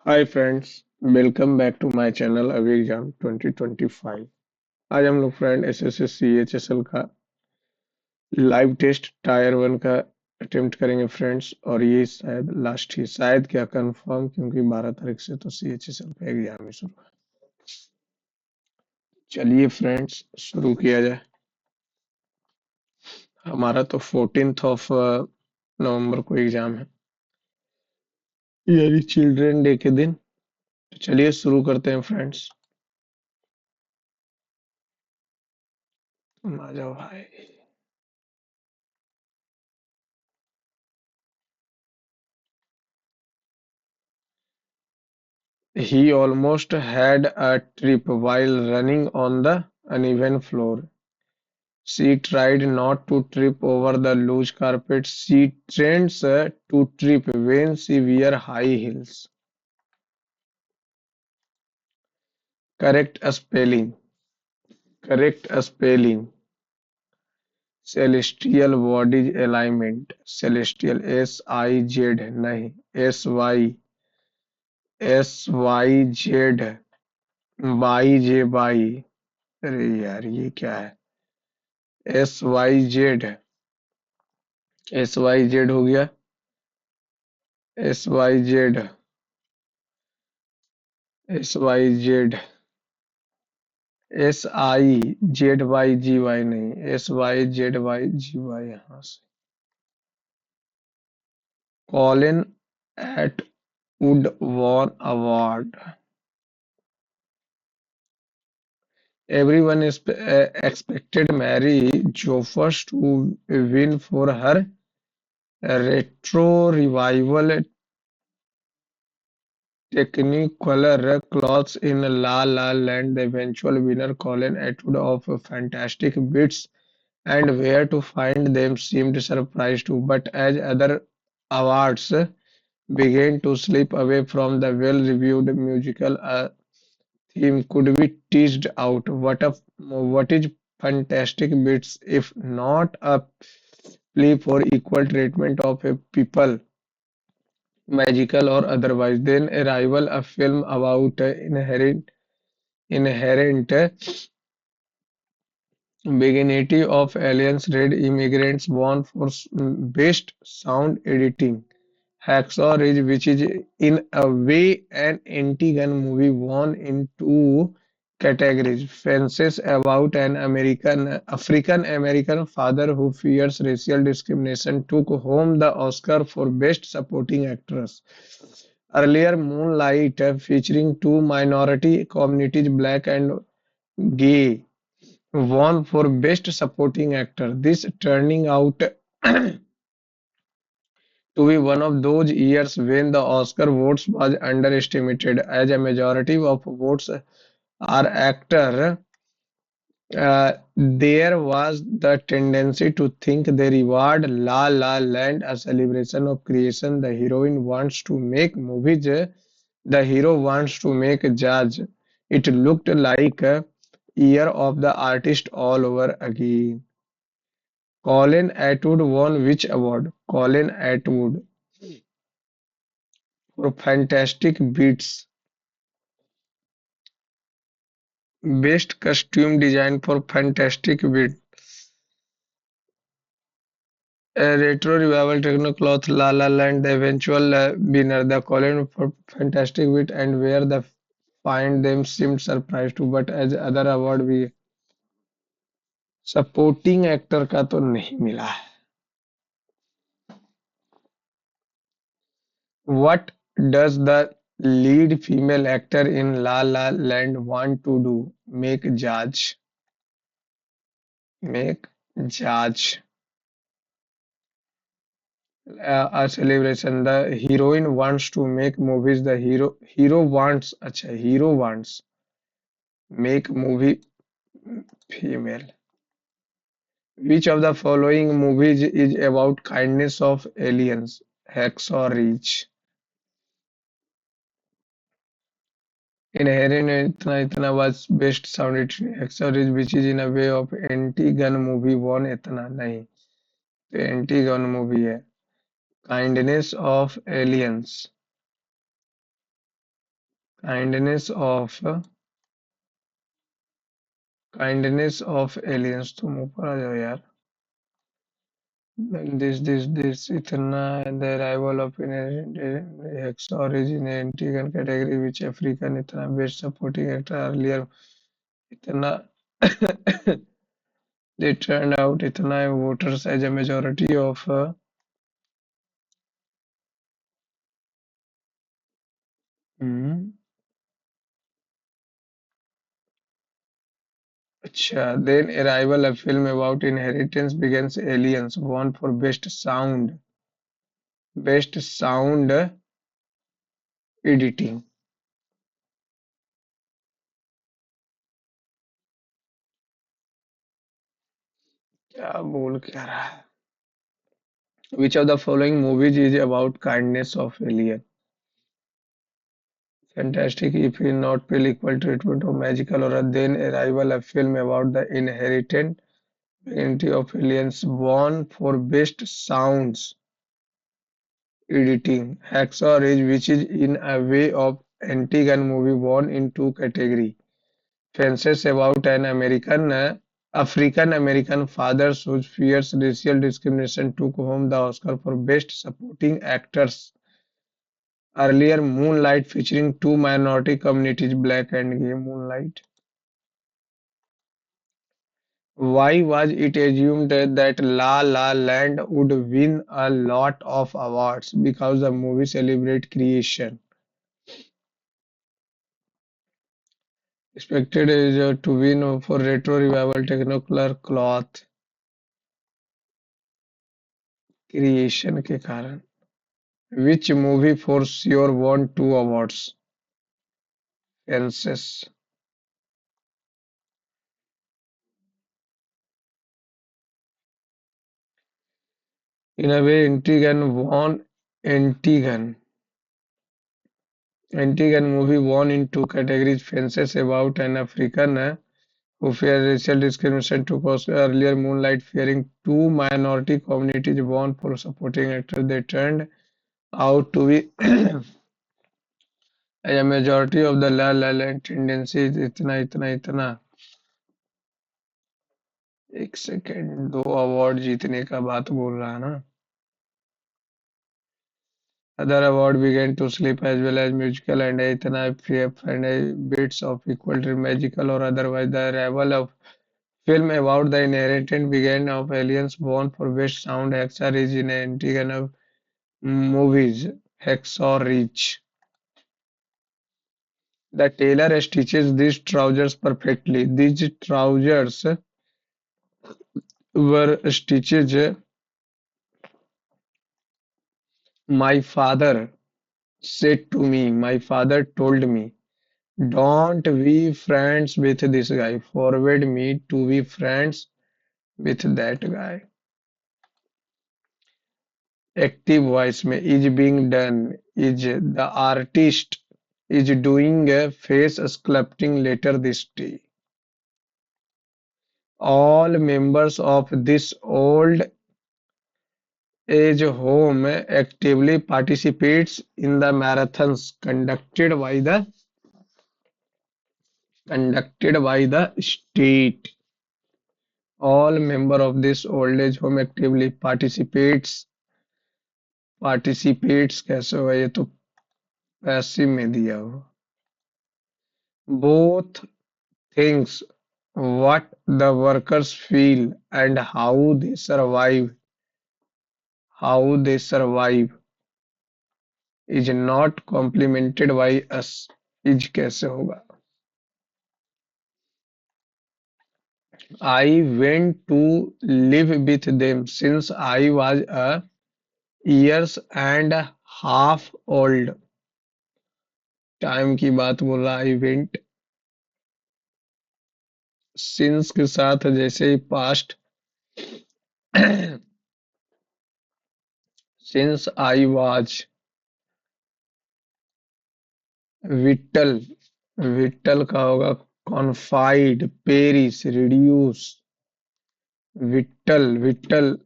Hi friends, welcome back to my channel अभी exam 2025। आज हम लोग फ्रेंड एसएससी सीएचएसएल का लाइव टेस्ट टायर वन का अटेम्प्ट करेंगे फ्रेंड्स। और ये शायद लास्ट ही, शायद क्या कंफर्म, क्योंकि 12 तारीख से तो सीएचएसएल का एग्जाम ही शुरू है। चलिए फ्रेंड्स, शुरू किया जाए। हमारा तो 14th ऑफ नवंबर को एग्जाम है, यानी चिल्ड्रन डे के दिन। तो चलिए शुरू करते हैं फ्रेंड्स। तुम आ जाओ भाई। He almost had a trip while running on the uneven floor. She tried not to trip over the loose carpet. She tends to trip when she wears high heels. Correct spelling. Correct spelling. Celestial bodies alignment. Celestial SIZ नहीं, SYZ YJ। अरे यार ये क्या है? SYZ। SYZ हो गया। SYZ। SYZ। SIZYGY नहीं, SYZYGY यहाँ से। Colin Atwood won award. Everyone expected Mary Joffers to win for her retro revival Technicolor clothes in La La Land. The eventual winner, Colin Atwood of Fantastic Beasts and Where to Find Them, seemed surprised too. But as other awards began to slip away from the well-reviewed musical, a theme could be teased out. What is Fantastic Beasts if not a plea for equal treatment of people, magical or otherwise? Then Arrival, a film about inherent beginning of aliens red immigrants won for best sound editing. Hacksaw Ridge, which is in a way an anti-gun movie, won in two categories. Fences about an African American father who fears racial discrimination took home the Oscar for Best Supporting Actress. Earlier, Moonlight, featuring two minority communities, black and gay, won for Best Supporting Actor. This turning out to be one of those years when the Oscar votes was underestimated, as a majority of votes are actor. There was the tendency to think they reward La La Land a celebration of creation. The heroine wants to make movies. The hero wants to make jazz. It looked like a year of the artist all over again. Colin Atwood won which award? Colin Atwood for Fantastic Beasts. Best costume design for Fantastic Beasts. A retro revival Technocloth La La Land, the eventual winner, the Colin for Fantastic Beasts and where the find them seemed surprised too, but as other award भी supporting actor का तो नहीं मिला है. What does the lead female actor in La La Land want to do? Make judge. Make judge. A celebration. The heroine wants to make movies. The hero wants. अच्छा, hero wants make movie female. Which of the following movies is about kindness of aliens? Hacksaw Ridge. Inherent इतना इतना was best sound editing. Hacksaw Ridge, which is in a way of anti-gun movie, won इतना नहीं. तो anti-gun movie है. Kindness of aliens. Kindness of kindness of aliens, तुम ऊपर आ जाओ यार। This इतना, the arrival of Hexor is in Antigon category which African इतना best supporting actor earlier इतना they turned out इतना voters as a majority of hmm, अच्छा, then arrival a film about inheritance begins aliens won for best sound editing। क्या बोल क्या रहा है? Which of the following movies is about kindness of alien? Fantastic if he not feel equal treatment of magical horror, then Arrival, a film about the inherent ability of aliens, won for best sounds editing. Hacksaw Ridge, which is in a way of anti-gun movie, won in two categories. Fences about an African American father whose fears racial discrimination took home the Oscar for best supporting actors. Earlier, Moonlight, featuring two minority communities, black and gay Moonlight. Why was it assumed that La La Land would win a lot of awards? Because the movie celebrates creation. Expected is to win for retro revival technicolor cloth creation के कारण. Which movie for sure won two awards? Fences. In a way, Antigun. Antigun movie won in two categories. Fences about an African who feared racial discrimination took Oscar earlier. Moonlight, fearing two minority communities, won for supporting actor. They turned out to be a majority of the La La Land tendencies. इतना इतना इतना एक second, दो award जीतने का बात बोल रहा है ना। Other award began to slip as well as musical and इतना FF and bits of equal to magical or otherwise. The arrival of film about the inheritance began of aliens born for best sound. Hacksaw Ridge in Antigone of movies. Hacksaw Ridge. The tailor stitches these trousers perfectly. These trousers were stitched. My father said to me, my father told me, don't be friends with this guy. Forward me to be friends with that guy. Active voice में is being done, is the artist is doing a face sculpting later this day. All members of this old age home actively participates in the marathons conducted by the state. All member of this old age home actively participates कैसे होगा ये तो passive में दिया हुआ. Both things what the workers feel and how they survive is not complemented by us. is कैसे होगा. I went to live with them since I was a years and a half old. Time की बात बोल रहा. I went since के साथ जैसे ही past since I was whittle whittle का होगा confide Paris reduce whittle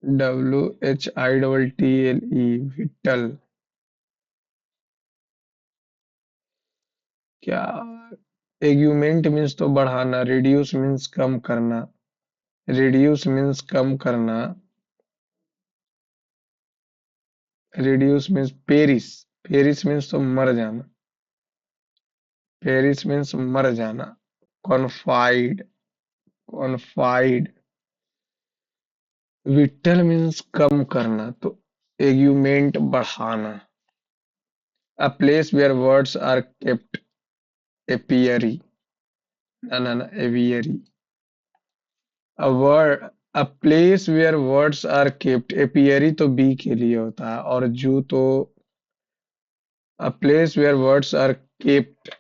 WHITTLE whittle क्या? एग्यूमेंट मीन्स तो बढ़ाना, रिड्यूस मीन्स कम करना, रिड्यूस मीन्स कम करना, reduce means Paris, Paris means तो मर जाना, पेरिस मीन्स मर जाना। कॉन्फाइड, कॉन्फाइड, विटल मीन्स कम करना, तो एग्यूमेंट बढ़ाना। A place where words are kept, apiary, ना ना ना, aviary. A word, a place where words are kept, apiary तो बी के लिए होता है, और जू तो a place where words are kept,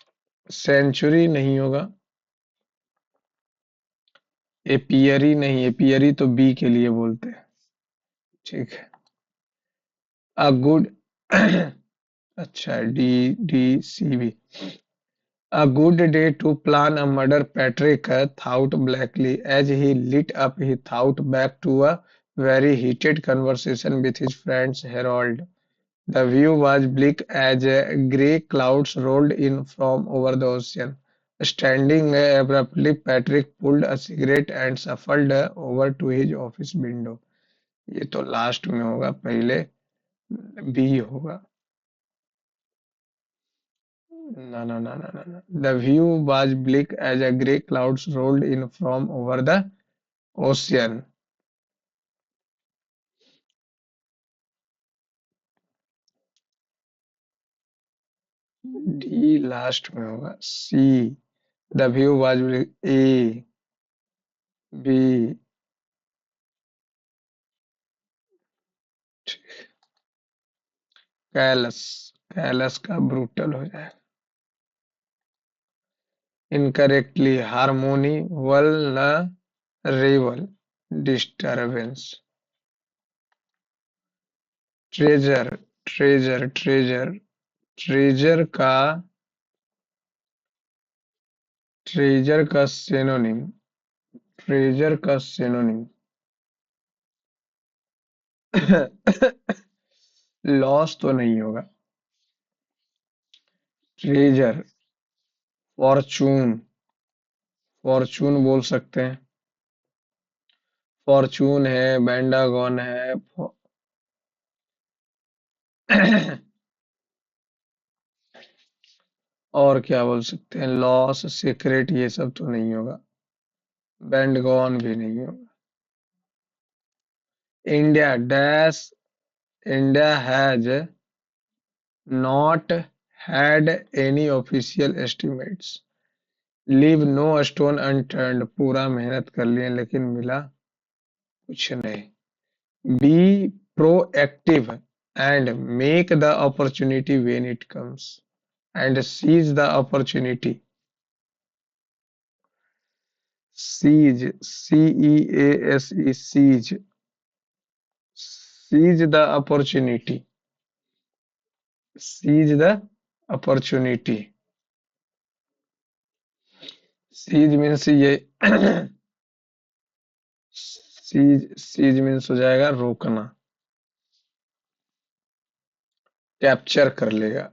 century नहीं होगा, एपियरी नहीं, एपियरी तो बी के लिए बोलते हैं। ठीक है। अ गुड अच्छा, डी, डी सी भी। A good day to plan a murder, Patrick thought blackly as he lit up. He thought back to a very heated conversation with his friend Harold. The view was bleak as grey clouds rolled in from over the ocean. Standing abruptly, Patrick pulled a cigarette and shuffled over to his office window. ये तो last में होगा, पहले B होगा। No, no, no, no, no, no. The view was bleak as a grey clouds rolled in from over the ocean. D last में होगा। C, the view was bleak. A, B, callous, callous का brutal हो जाए। Incorrectly, harmony, vulnerable, disturbance. Treasure, treasure, treasure, treasure का, treasure का synonym, treasure का synonym loss तो नहीं होगा। ट्रेजर, फॉर्चून, फॉर्चून बोल सकते हैं, फॉर्चून है, बेंडागन है, और क्या बोल सकते हैं, लॉस, सीक्रेट, ये सब तो नहीं होगा, बेंडगॉन भी नहीं होगा। India dash, India has not had any official estimates, leave no stone unturned, पूरा मेहनत कर लिए लेकिन मिला कुछ नहीं। Be proactive and make the opportunity when it comes, and seize the opportunity. Seize, C-E-A-S-E, seize, seize the opportunity, seize the opportunity. Seize means ये seize, seize means हो जाएगा रोकना, कैप्चर कर लेगा।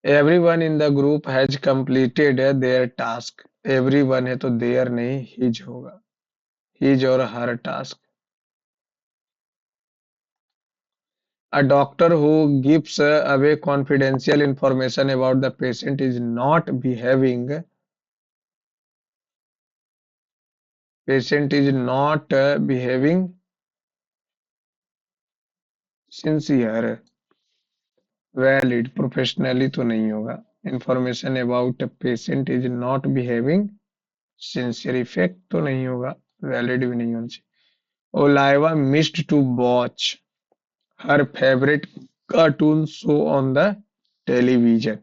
Everyone in the group has completed their task. Everyone है तो their नहीं, his होगा, his और her task. A doctor who gives away confidential information about the patient is not behaving, patient is not behaving sincere, valid, professionally तो नहीं होगा। Information about a patient is not behaving sincere, effect तो नहीं होगा, valid भी नहीं होना चाहिए। Oliva missed to watch her favorite cartoon show on the television.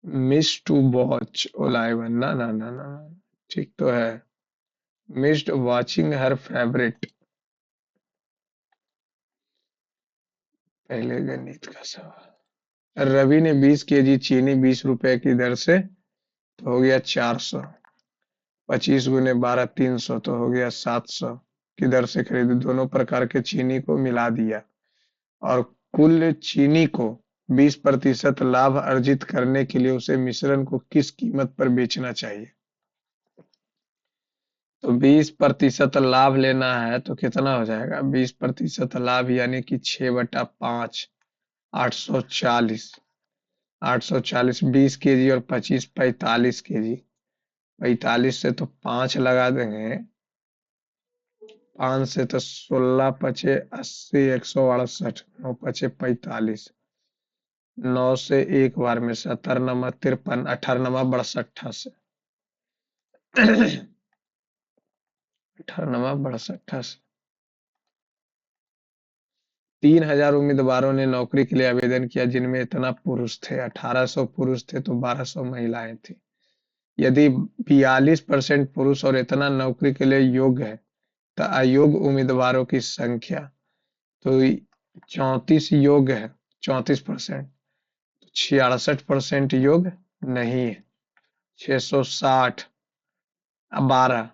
Miss to watch, Oliva, ना ना ना ना, ठीक तो है। Missed watching her favorite, पहले गणित का सवाल। रवि ने 20 केजी चीनी 20 रुपए की दर से, तो हो गया 400, 25 गुने 12 300, तो हो गया 700, की दर से खरीदे। दोनों प्रकार के चीनी को मिला दिया और कुल चीनी को 20% लाभ अर्जित करने के लिए उसे मिश्रण को किस कीमत पर बेचना चाहिए? तो 20% लाभ लेना है तो कितना हो जाएगा? 20% लाभ यानी कि 6/5, 840। 840 20 kg और 25 45 kg। 45 से तो 5 लगा देंगे। 5 से तो 16 × 5 = 80, 168, 9 × 5 = 45। 9 से एक बार में 17 × 9 = 53, 18 × 9 = 62। 18 × 9 = 62। 3,000 उम्मीदवारों ने नौकरी के लिए आवेदन किया जिनमें इतना पुरुष थे। 1800 पुरुष थे तो 1200 महिलाएं थी। यदि 42% पुरुष और इतना नौकरी के लिए योग्य है तो अयोग्य उम्मीदवारों की संख्या, तो 34 योग्य है, 34%। 66% योग्य नहीं है। 660 12,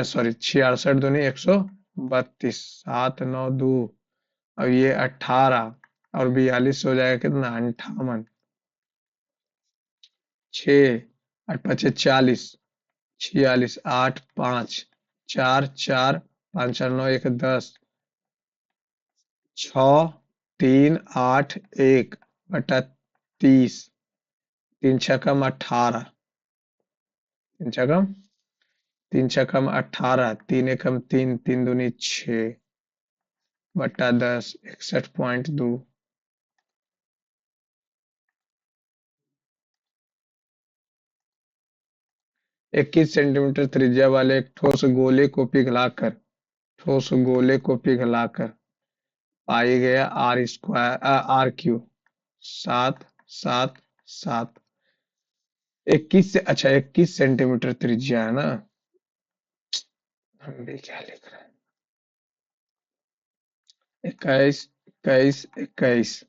सॉरी 66 दूनी 132, 7 9 2 और ये 18 और 42 हो जाएगा कितना? 58। 6 8 × 5 = 40, 46, 8 5 4 4 5 4 9 1 10, 6 3 8 1/30, 3 × 6 = 18, 3 × 3 = 3, 3 दूनी 6/10, 61.2। 21 सेंटीमीटर त्रिज्या वाले एक ठोस गोले को पिघलाकर पाई गया R³ 7 7 7। 21 से, अच्छा 21 सेंटीमीटर त्रिज्या है ना। हम भी क्या लिख रहे हैं? 21 21 21।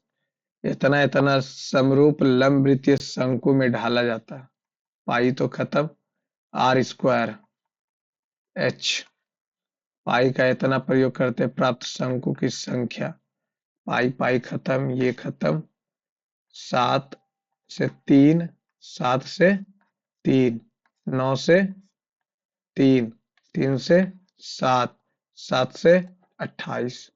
इतना इतना समरूप लंब वृत्तीय शंकु में ढाला जाता है। पाई तो खत्म। R² H। पाई का इतना प्रयोग करते प्राप्त शंकु की संख्या। पाई पाई खत्म, ये खत्म। 7 से 3, 7 से 3, 9 से 3, 3 से 7, 7 से 28।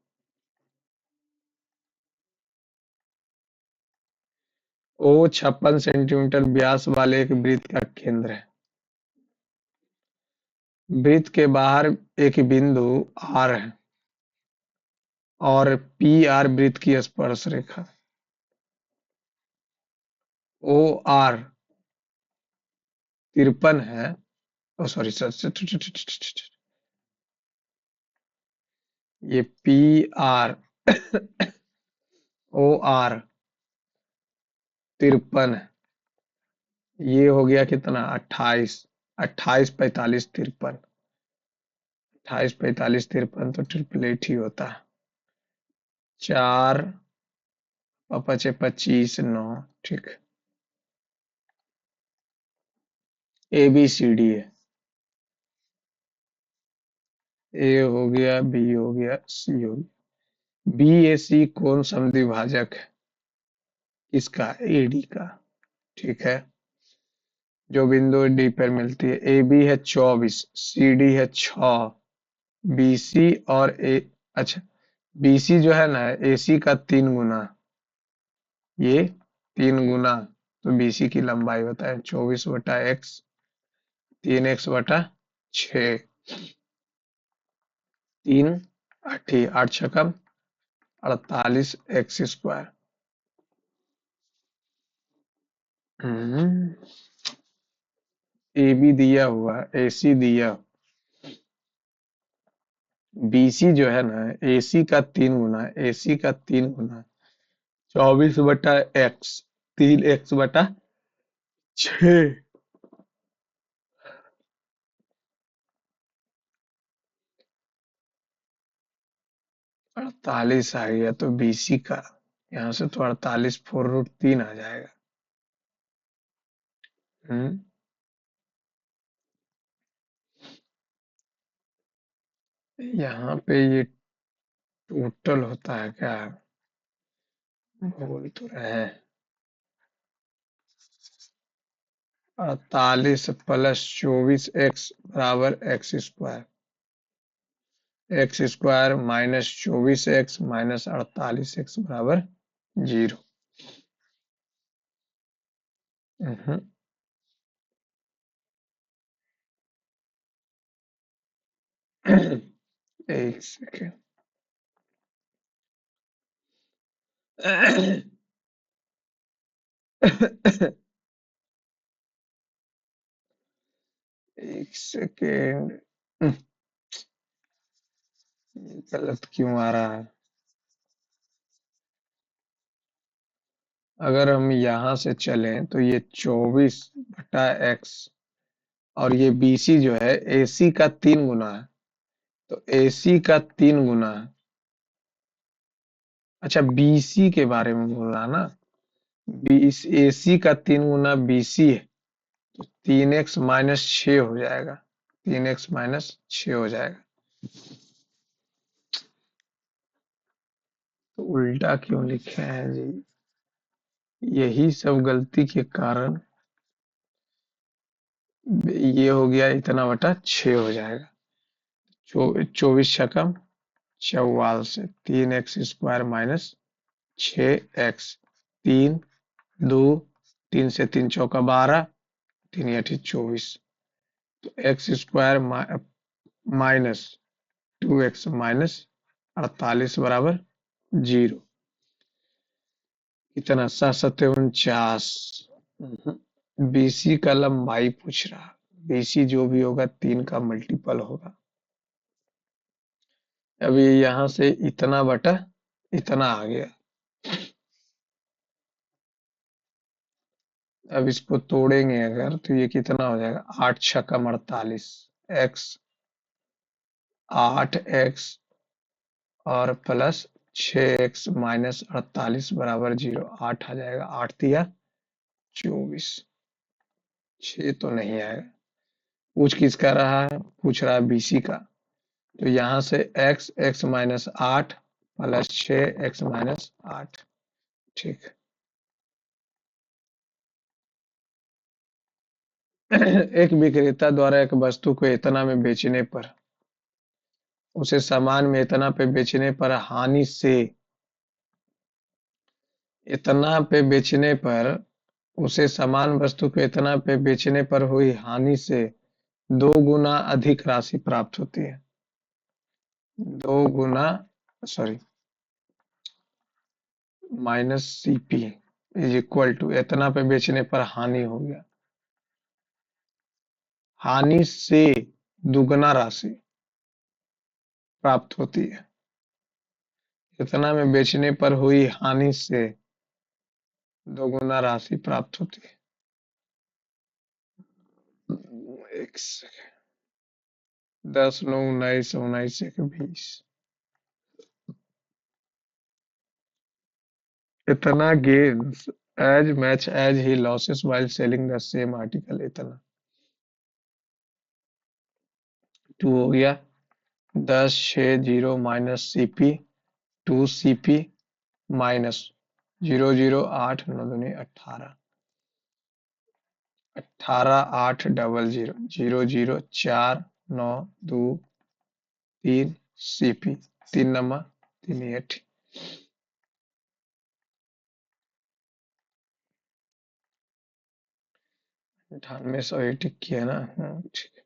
ओ 56 सेंटीमीटर व्यास वाले एक वृत्त का केंद्र है। वृत्त के बाहर एक बिंदु R है और PR वृत्त की स्पर्श रेखा। OR 53 है। ओ सॉरी सर, ये PR OR 53 है। ये हो गया कितना? 28। 28 45 53। 28 45 53 तो ट्रिपलेट ही होता है। 4 5 25 9। ठीक। ABCD है। ए हो गया, बी हो गया, सी हो गया। BAC कौन समद्विभाजक है? इसका AD का। ठीक है। जो बिंदु डी पर मिलती है। AB है 24, CD है 6, BC और ए, अच्छा BC जो है ना AC का 3 गुना। ये 3 गुना, तो BC की लंबाई होता है 24/x, 3x/6। 3 8 8 छकम 48x²। AB दिया हुआ, AC दिया। BC जो है ना AC का 3 गुना, AC का 3 गुना 24/x, 3x/6। 48 आ गया तो BC का, यहाँ से तो 48 4√3 आ जाएगा। हम्म। यहाँ पे ये टोटल होता है क्या? बोल तो रहे हैं 48 + 24 x बराबर x²। x² -24 x -48 x बराबर 0। हम्म, एक सेकेंड। एक सेकेंड। ये गलत क्यों आ रहा है? अगर हम यहाँ से चलें तो ये 24/x और ये BC जो है AC का 3 गुना है। तो AC का 3 गुना है। अच्छा, BC के बारे में बोल रहा ना? बीस AC का 3 गुना BC है। 3x - 6 हो जाएगा। 3x - 6 हो जाएगा। तो उल्टा क्यों लिखे हैं जी? यही सब गलती के कारण ये हो गया, इतना बटा 6 हो जाएगा। 24 छकम 44 से 3x² - 6x। 3 2 3 से 3 चौका 12, 3 × 8 = 24। तो x² माइनस 2x माइनस 48 बराबर 0। कितना? 7 × 7 = 49। BC का लंबाई पूछ रहा। BC जो भी होगा 3 का मल्टीपल होगा। अभी यहाँ से इतना बटा इतना आ गया। अब इसको तोड़ेंगे अगर तो ये कितना हो जाएगा? 8 × 6 = 48। x 8x और प्लस 6x माइनस 48 बराबर 0। 8 आ जाएगा। 8 × 3 = 24। 6 तो नहीं आएगा। पूछ किसका रहा है? पूछ रहा है BC का। तो यहाँ से x - 8 प्लस 6x - 8। ठीक। एक विक्रेता द्वारा एक वस्तु को इतना में बेचने पर उसे सामान में इतना पे बेचने पर हानि से इतना पे बेचने पर उसे समान वस्तु को इतना पे बेचने पर हुई हानि से 2 गुना अधिक राशि प्राप्त होती है। 2 गुना, सॉरी, -CP = इतना पे बेचने पर हानि हो गया। हानि से दुगना राशि प्राप्त होती है। इतना में बेचने पर हुई हानि से 2 गुना राशि प्राप्त होती है। एक सेकेंड। 10 9 19 19 1 20। इतना gains as much as he loses while selling the same article। इतना 2 हो गया। 10 6 0 -CP 2CP माइनस 0 0 8 9 दूनी 18। 18 8 0 0 0 0 4 9 2 3 CP 3 नंबर 3 8। 98 किया ना? ठीक।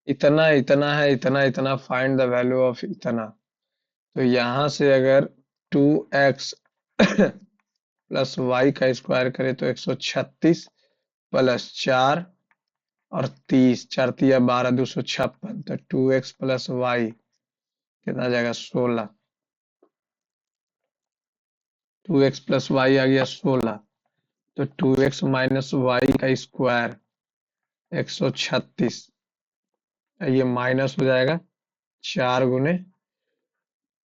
इतना इतना है, इतना इतना, फाइंड द वैल्यू ऑफ इतना। तो यहाँ से अगर 2x प्लस वाई का स्क्वायर करें तो 136 प्लस 4 और 30, 4 × 3 = 12, 256। तो 2x प्लस वाई कितना आ जाएगा? 16। 2x प्लस वाई आ गया 16। तो 2x माइनस वाई का स्क्वायर 136। ये माइनस हो जाएगा 4 ×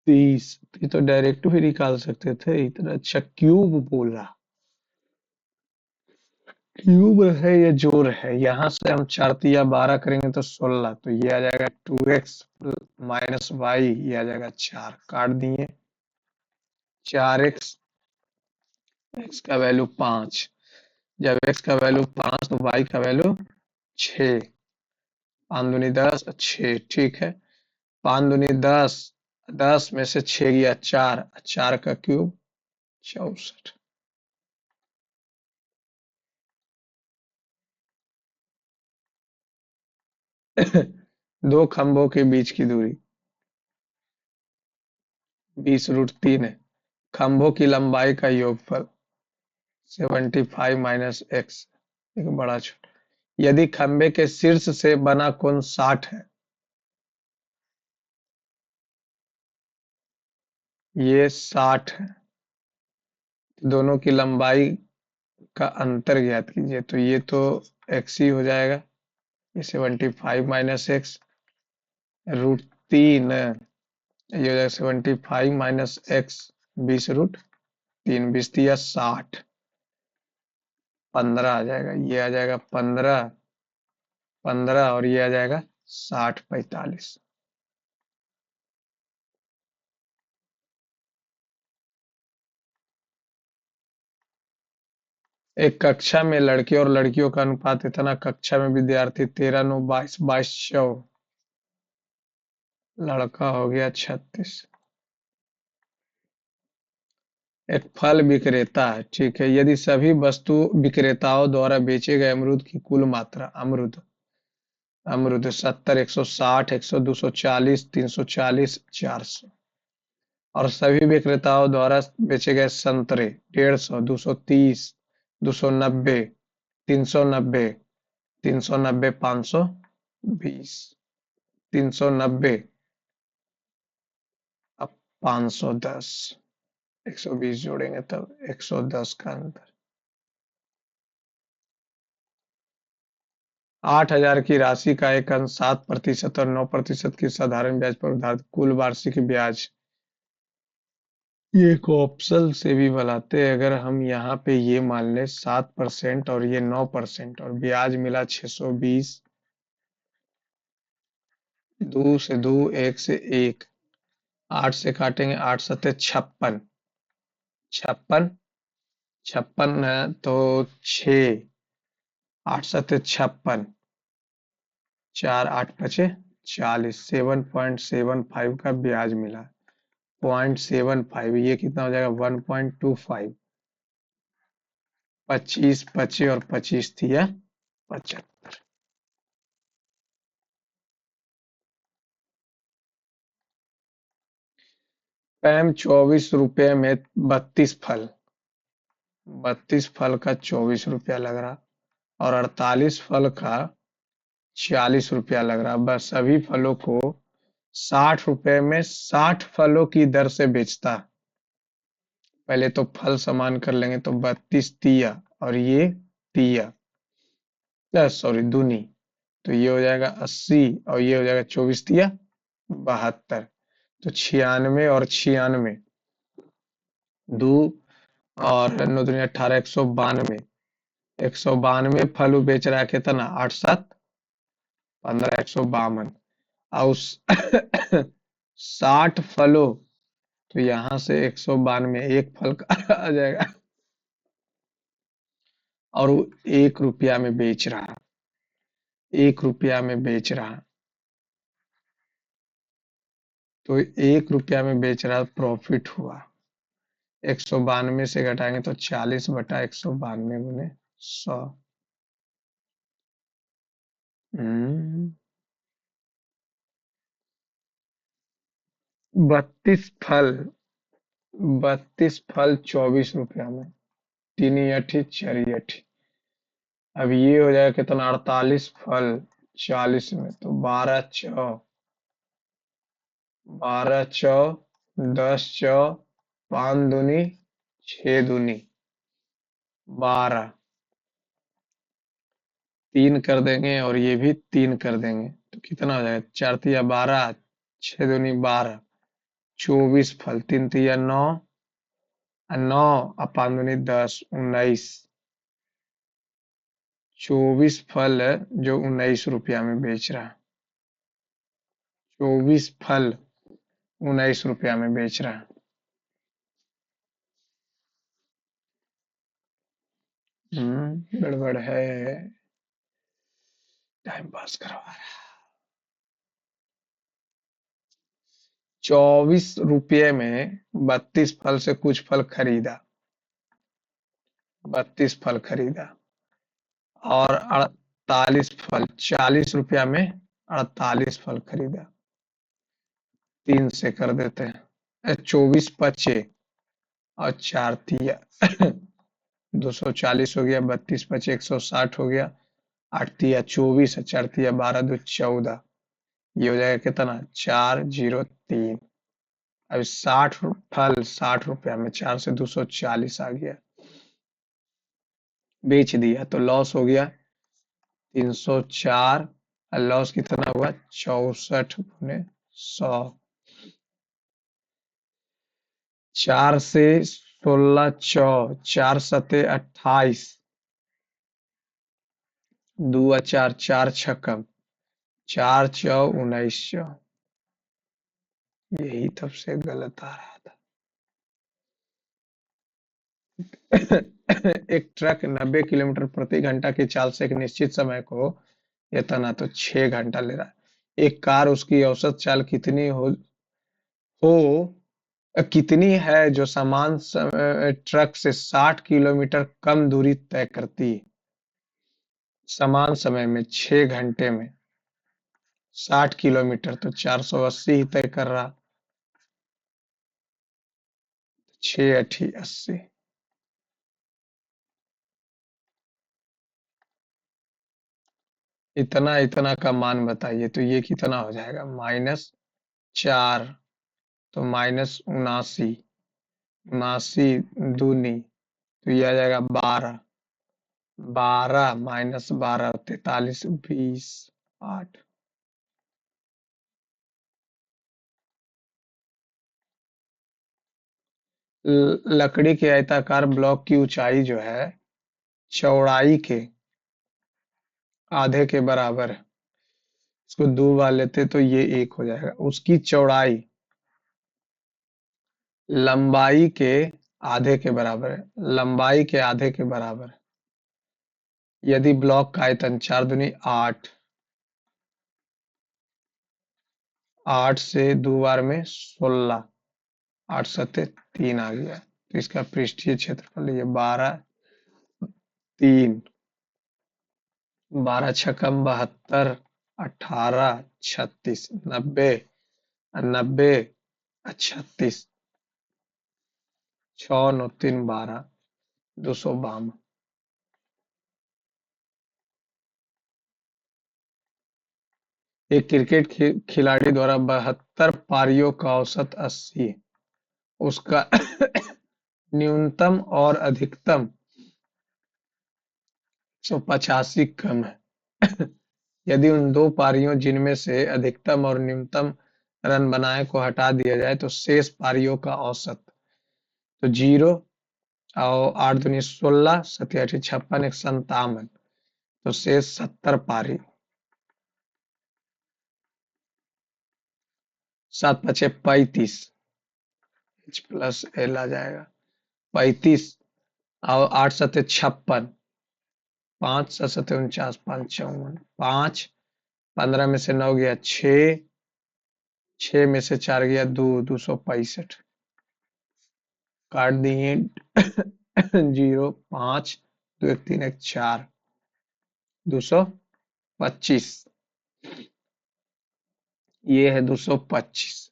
30। ये तो डायरेक्ट भी निकाल सकते थे। इतना अच्छा क्यूब बोल रहा। क्यूब है या जोड़ है, यहाँ से हम 4 तिया 12 करेंगे तो 16, तो ये आ जाएगा 2x माइनस वाई, ये आ जाएगा 4, काट दिए। 4x, x का वैल्यू 5, जब x का वैल्यू 5 तो y का वैल्यू 6, 5 दूनी 10, 6, ठीक है। 5 दूनी 10, 10 में से 6 गया 4, 4 का क्यूब 64। दो खंभों के बीच की दूरी 20√3 है। खंभों की लंबाई का योगफल 75 माइनस एक्स, एक बड़ा छोटा। यदि खंभे के शीर्ष से बना कोण 60 है, ये 60 है, दोनों की लंबाई का अंतर ज्ञात कीजिए, तो ये तो एक्स ही हो जाएगा। ये 75 माइनस एक्स √3, ये हो जाएगा 75 माइनस एक्स 20√3, 20 या 60, 15 आ जाएगा, ये आ जाएगा 15, 15 और ये आ जाएगा 60, 45। एक कक्षा में लड़के और लड़कियों का अनुपात इतना, कक्षा में विद्यार्थी 13, 9, 22, 22, 100, लड़का हो गया 36। एक फल विक्रेता है, ठीक है। यदि सभी वस्तु विक्रेताओं द्वारा बेचे गए अमरूद की कुल मात्रा, अमरूद, अमरूद 70, 160, 100, 240, 340, 400, और सभी विक्रेताओं द्वारा बेचे गए संतरे 150, 230, 290, 390, 390, 520, 390, अब 510, 120 जोड़ेंगे तब 110 का अंतर। 8,000 की राशि का एक अंश 7% और 9% की साधारण ब्याज पर उधार कुल वार्षिक ब्याज, ये एक ऑप्शन से भी बनाते हैं। अगर हम यहाँ पे ये मान लें 7% और ये 9% और ब्याज मिला 620, 2 से 2, 1 से 1, 8 से काटेंगे, 8 सत्ते 56, 56, 56 है तो 6, 8 सत्ते 56, 4, 8 बचे 40, 7.75 का ब्याज मिला। 0.75, ये कितना हो जाएगा 1.25, 25 बचे और 25 दिया 75। पैम 24 रुपए में 32 फल, 32 फल का 24 रुपया लग रहा, और 48 फल का 40 रुपया लग रहा। बस सभी फलों को 60 रुपए में 60 फलों की दर से बेचता। पहले तो फल समान कर लेंगे, तो 32 तिया और ये तिया, सॉरी दूनी, तो ये हो जाएगा 80 और ये हो जाएगा 24 तिया 72, तो 96 और 96, दो और 9 दूनी 18, 192, 192 फल वो बेच रहा है, कितना 8 7 15, 152, और 60 फलों, तो यहाँ से 192 एक फल का आ जाएगा, और वो 1 रुपया में बेच रहा, 1 रुपया में बेच रहा, तो 1 रुपया में बेच रहा, प्रॉफिट हुआ। 192 से घटाएंगे तो 40/192 × 100। 32 फल, 32 फल 24 रुपया में, 3 ठी 4 ठी, अब ये हो जाएगा कितना 48 फल 40 में, तो 12 चौ 10 चौ, 5 दूनी 6 दूनी 12, 3 कर देंगे और ये भी 3 कर देंगे, तो कितना हो जाएगा 4 तिया 12, 6 दूनी 12, 24 फल, 3 तिया 9, 9 और 5 दूनी 10, 19, 24 फल जो 19 रुपया में बेच रहा है। 24 फल 19 रुपया में बेच रहा है। गड़बड़ है। टाइम पास करवा रहा है। 24 रुपये में 32 फल से कुछ फल खरीदा। 32 फल खरीदा और 48 फल, 40 रुपया में 48 फल खरीदा। 3 से कर देते हैं। 24 पचे और 4 तिया 240 हो गया। 32 पचे 160 हो गया। 8 तिया 24 और 4 तिया 12 दो 14। ये हो जाएगा कितना? 403। अब 60 फल 60 रुपया में 4 से 240 आ गया। बेच दिया तो लॉस हो गया 304। और लॉस कितना हुआ? 64 गुने 100। 4 से 16 4 सते 28। 2 और 4 4 छक्कम 4 चौ 19 चौ। यही तब से गलत आ रहा था। एक ट्रक 90 किलोमीटर प्रति घंटा की चाल से एक निश्चित समय को इतना तो 6 घंटा ले रहा है। एक कार उसकी औसत चाल हो कितनी है जो समान ट्रक से 60 किलोमीटर कम दूरी तय करती है। समान समय में 6 घंटे में 60 किलोमीटर तो 480 ही तय कर रहा। 6 × 8 = 80। इतना इतना का मान बताइए तो ये कितना हो जाएगा? -4 तो -79। 79 दूनी तो ये आ जाएगा 12। 12 - 12 43 20 8। लकड़ी के आयताकार ब्लॉक की ऊंचाई जो है चौड़ाई के आधे के बराबर है। इसको 2 बार लेते तो ये 1 हो जाएगा। उसकी चौड़ाई लंबाई के आधे के बराबर है। लंबाई के आधे के बराबर है। यदि ब्लॉक का आयतन 4 दूनी 8। 8 से 2 बार में 16। 8 सत्ते 3 आ गया। तो इसका पृष्ठीय क्षेत्रफल ये 12 3। 12 छक्कम 72। 18 36 90। 90 36। 6 × 9 = 3 = 12। 252। एक क्रिकेट खिलाड़ी द्वारा 72 पारियों का औसत 80 है। उसका न्यूनतम और अधिकतम 185 कम है। यदि उन दो पारियों जिनमें से अधिकतम और न्यूनतम रन बनाए को हटा दिया जाए तो शेष पारियों का औसत तो 0 और 8 दूनी 16 सत्या 56 157। तो शेष 70 पारी। 7 × 5 = 35। H प्लस L आ जाएगा 35 और 8 सत्ते 56। 5 × 7 = 49 5 × 54। 5 15 में से 9 गया 6। 6 में से 4 गया 2 265। काट दिए 0 5 2 1 3 1 4 225। ये है 225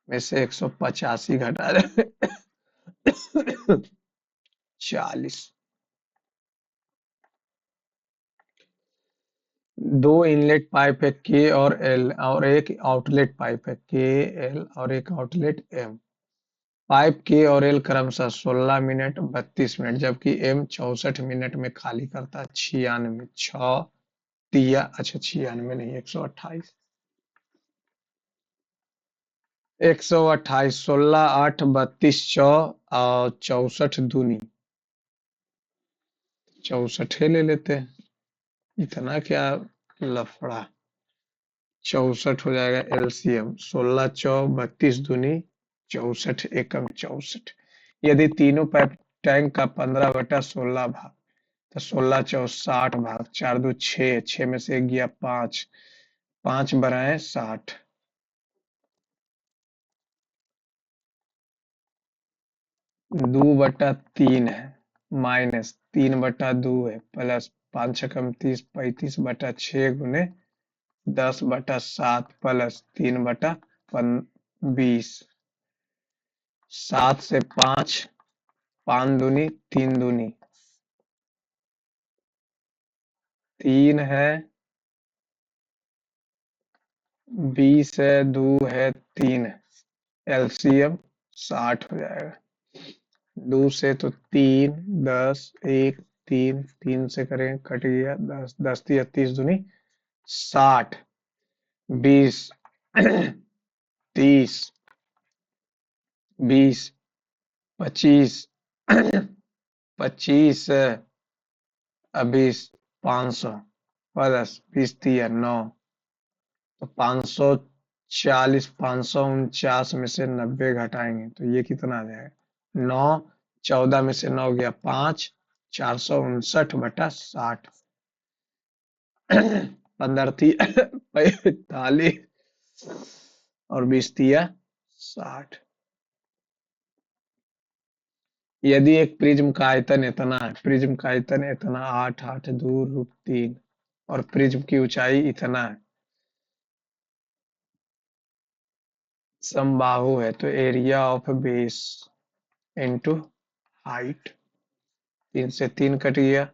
में से 185 घटा दे 40। दो इनलेट पाइप है के और एल और एक आउटलेट पाइप है के एल और एक आउटलेट एम। पाइप के और एल क्रमशः 16 मिनट 32 मिनट जबकि एम 64 मिनट में खाली करता है। 96 तिया अच्छा 96 नहीं 128। 128 16 8 32 चौ और 64 दूनी 64 ले लेते हैं। इतना क्या लफड़ा। 64 हो जाएगा एलसीएम। 16 चौ 32 दूनी 64 एकम 64। यदि तीनों पाइप टैंक का 15/16 भाग, तो 16 चौ 60 भाग, 4 दू 6, 6 में से एक गया 5, 5 बनाए 60। 2/3 है, माइनस 3/2 है, प्लस 5 छकम 30, 35/6 गुने 10/7 प्लस 3/20। 7 से 5, 5 दूनी 3 दूनी 3 है, 20 है, 2 है 3 है, एलसीएम 60 हो जाएगा। 2 से तो 3, 10, 1, 3, 3 से करें कट गया 10, 10 तिया 30 दूनी 60, 20, 30, 20, 25, 25 20, 500 प्लस 20 तिया 9, तो 540, 549 में से 90 घटाएंगे तो ये कितना आ जाएगा 9। 14 में से 9 गया 5, 459/60। 15 थी 45 और 20 तिया 60। यदि एक प्रिज्म का आयतन इतना है, प्रिज्म का आयतन इतना 8, 8 2 √3 और प्रिज्म की ऊंचाई इतना है, समबाहु है, तो area of base into height. 3 से 3 कट गया,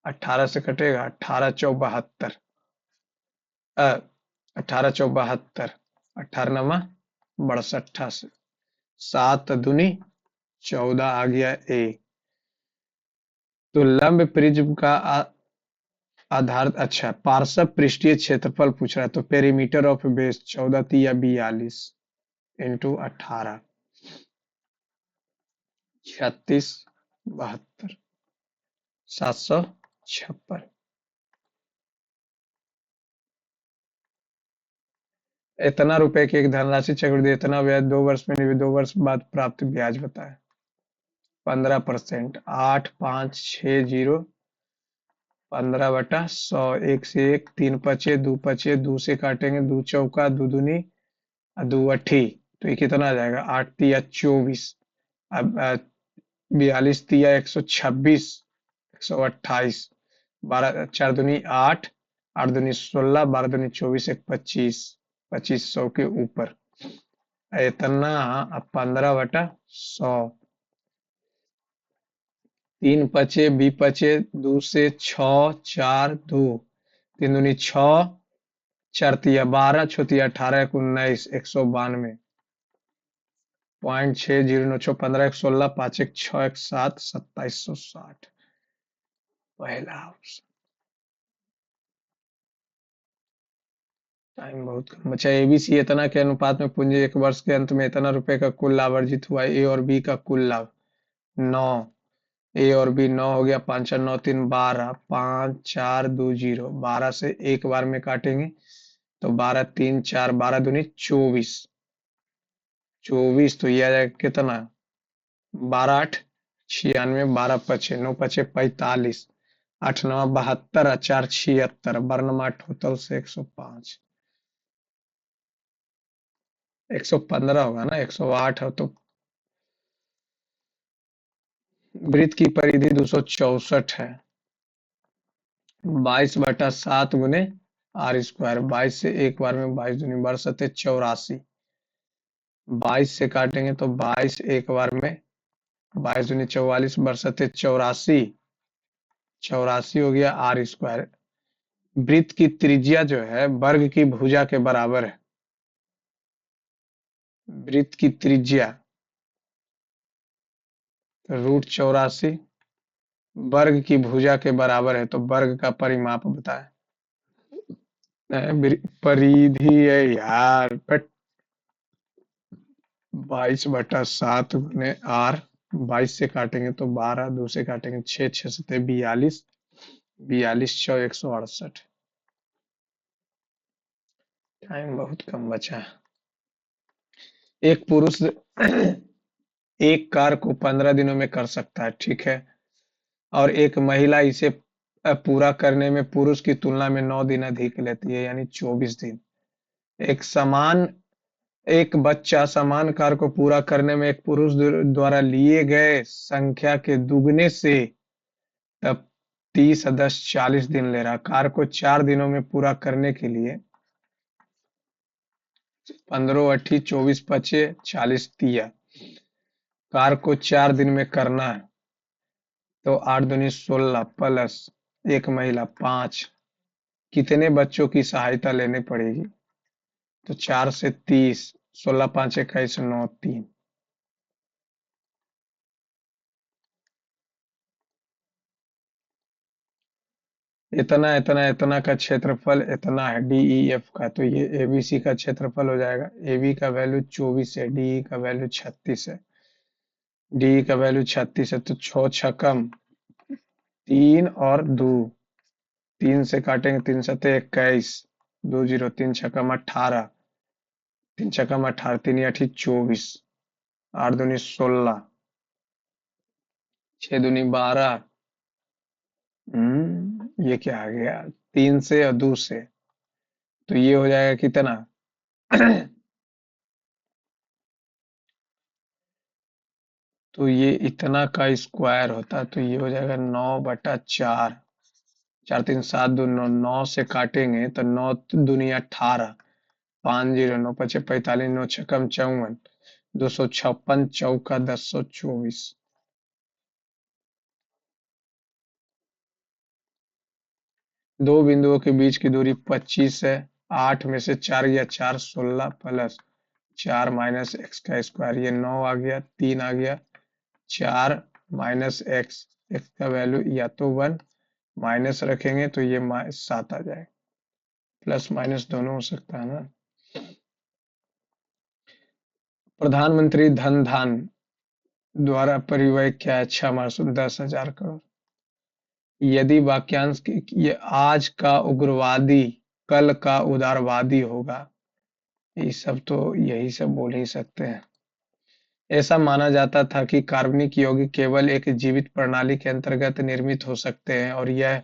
18 से कटेगा 18 चौ 72, 18 चौ 72, 18 नमा 62 से 7 दूनी 14 आ गया ए। तो लंब प्रिज्म का आधार, अच्छा पार्श्व पृष्ठीय क्षेत्रफल पूछ रहा है, तो पेरीमीटर ऑफ बेस 14 तिया 42 इंटू 18, 36, 72, 756। इतना रुपए की एक धनराशि चक्रवृद्धि, इतना ब्याज 2 वर्ष में नहीं 2 वर्ष बाद प्राप्त ब्याज बताए। 15%, 8,5,6,0, 15/100, 1 से 1, 3 पचे 2 पचे, 2 से काटेंगे 2 चौका 2 दूनी 2 अठी, तो ये कितना आ जाएगा 8 तिया 24, अब 42 तिया 126, 128, 12 4 दूनी 8, 8 दूनी 16, 12 दूनी 24, 1 25, 2500 के ऊपर इतना। अब 15/100, 3 पचे 20 पचे 2 से 6, 4 2, 3 दूनी 6, 4 तिया 12, 6 तिया 18, 1 19, 192, 0.609, 15, 1 16, 5 1 6, 1 7, 2760। पहला ऑप्शन। टाइम बहुत कम बचा। एबीसी इतना के अनुपात में पूंजी एक वर्ष के अंत में इतना रुपए का कुल लाभ अर्जित हुआ। ए और बी का कुल लाभ 9, ए और बी 9 हो गया, 5 9 3 12, 5 4 2 0, 12 से एक बार में काटेंगे तो 12 3 4, 12 दूनी 24, 24 तो ये आ जाएगा कितना 12 8 96, 12 पचे 9 पचे 45, 8 9 72, 4 76, बर्नमा टोटल से 105, 115 होगा ना, 108 हो तो। वृत्त की परिधि 264 है, 22/7 गुने r²। 22 से एक बार में 22 दूनी 12 84, 22 से काटेंगे तो 22 एक बार में 22 दूनी 44, 84, 84 हो गया r²। वृत्त की त्रिज्या जो है वर्ग की भुजा के बराबर है। वृत्त की त्रिज्या √84 वर्ग की भुजा के बराबर है, तो वर्ग का परिमाप बताएं। परिधि है यार, बट 22/7 गुने r, 22 से काटेंगे तो 12, 2 से काटेंगे 6, 6 सते 42, 42 100 168। टाइम बहुत कम बचा है। एक पुरुष एक कार को 15 दिनों में कर सकता है, ठीक है। और एक महिला इसे पूरा करने में पुरुष की तुलना में 9 दिन अधिक लेती है, यानी 24 दिन। एक समान एक बच्चा समान कार्य को पूरा करने में एक पुरुष द्वारा लिए गए संख्या के दुगने से तब 30 10 40 दिन ले रहा। कार्य को 4 दिनों में पूरा करने के लिए 15 8 24 25 40 कार्य को 4 दिन में करना है, तो 8 दूनी 16 प्लस एक महिला 5। कितने बच्चों की सहायता लेनी पड़ेगी? तो 4 से 30, 16 5 21 9 3। इतना इतना इतना का क्षेत्रफल इतना है DEF का, तो ये ABC का क्षेत्रफल हो जाएगा। AB का वैल्यू 24 है, DE का वैल्यू 36 है। DE का वैल्यू 36 है, तो 6 छकम 3 और 2, 3 से काटेंगे, 3 7 21, 2 0, 3 छकम 18, 3 छकम 18, 3 8 24, 8 दूनी 16, 6 दूनी 12। ये क्या आ गया? 3 से और 2 से, तो ये हो जाएगा कितना? तो ये इतना का स्क्वायर होता है, तो ये हो जाएगा 9/4। 4 3 7 2 9, 9 से काटेंगे तो 9 दूनी 18, 5 0 9 5 45, 9 छकम 54, 256, चौका 10 24। दो बिंदुओं के बीच की दूरी 25 है। 8 में से 4 गया, 4 16 प्लस 4 माइनस एक्स का स्क्वायर, ये 9 आ गया, 3 आ गया, 4 माइनस एक्स, एक्स का वैल्यू या तो 1, माइनस रखेंगे तो ये 7 आ जाएगा। प्लस माइनस दोनों हो सकता है ना। प्रधानमंत्री धन धान द्वारा परिव्यय क्या है? 6 मासुल 10,000 करोड़। यदि वाक्यांश ये आज का उग्रवादी कल का उदारवादी होगा, ये सब तो यही सब बोल ही सकते हैं। ऐसा माना जाता था कि कार्बनिक यौगिक केवल एक जीवित प्रणाली के अंतर्गत निर्मित हो सकते हैं, और यह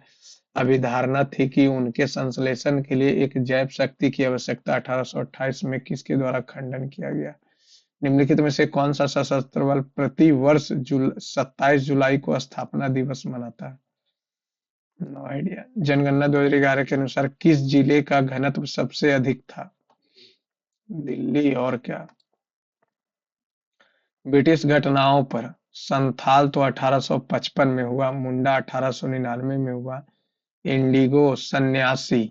अभिधारणा थी कि उनके संश्लेषण के लिए एक जैव शक्ति की आवश्यकता। 1828 में किसके द्वारा खंडन किया गया? निम्नलिखित में से कौन सा सशस्त्र बल प्रति वर्ष 27 जुलाई को स्थापना दिवस मनाता है? No idea. जनगणना 2011 के अनुसार किस जिले का घनत्व सबसे अधिक था? दिल्ली। और क्या? ब्रिटिश घटनाओं पर संथाल तो 1855 में हुआ, मुंडा 1899 में हुआ, इंडिगो सन्यासी।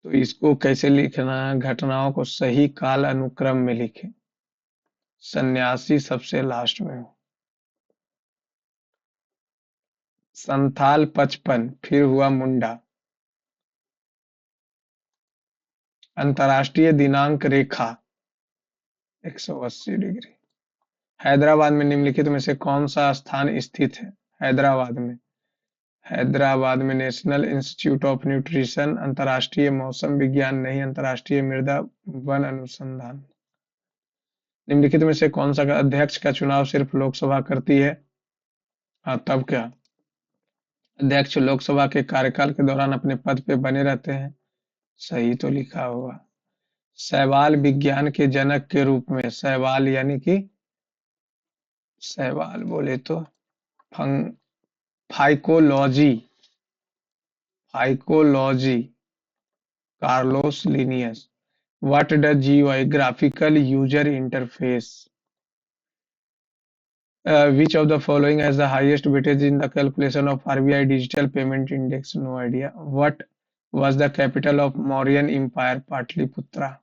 तो इसको कैसे लिखना है? घटनाओं को सही काल अनुक्रम में लिखें। सन्यासी सबसे लास्ट में हो। संथाल 55, फिर हुआ मुंडा। अंतर्राष्ट्रीय दिनांक रेखा 180 डिग्री। हैदराबाद में निम्नलिखित में से कौन सा स्थान स्थित है? हैदराबाद में नेशनल इंस्टीट्यूट ऑफ न्यूट्रिशन। अंतर्राष्ट्रीय मौसम विज्ञान नहीं, अंतर्राष्ट्रीय मृदा वन अनुसंधान। निम्नलिखित में से कौन सा अध्यक्ष का चुनाव सिर्फ लोकसभा करती है? हाँ, तब क्या? अध्यक्ष लोकसभा के कार्यकाल के दौरान अपने पद पे बने रहते हैं। सही तो लिखा होगा। शैवाल विज्ञान के जनक के रूप में, शैवाल यानी कि शैवाल बोले तो फंग phycology, phycology Carolus Linnaeus. What does GUI graphical user interface? Which of the following has the highest weightage in the calculation of RBI digital payment index? No idea. What was the capital of Mauryan Empire? Patliputra.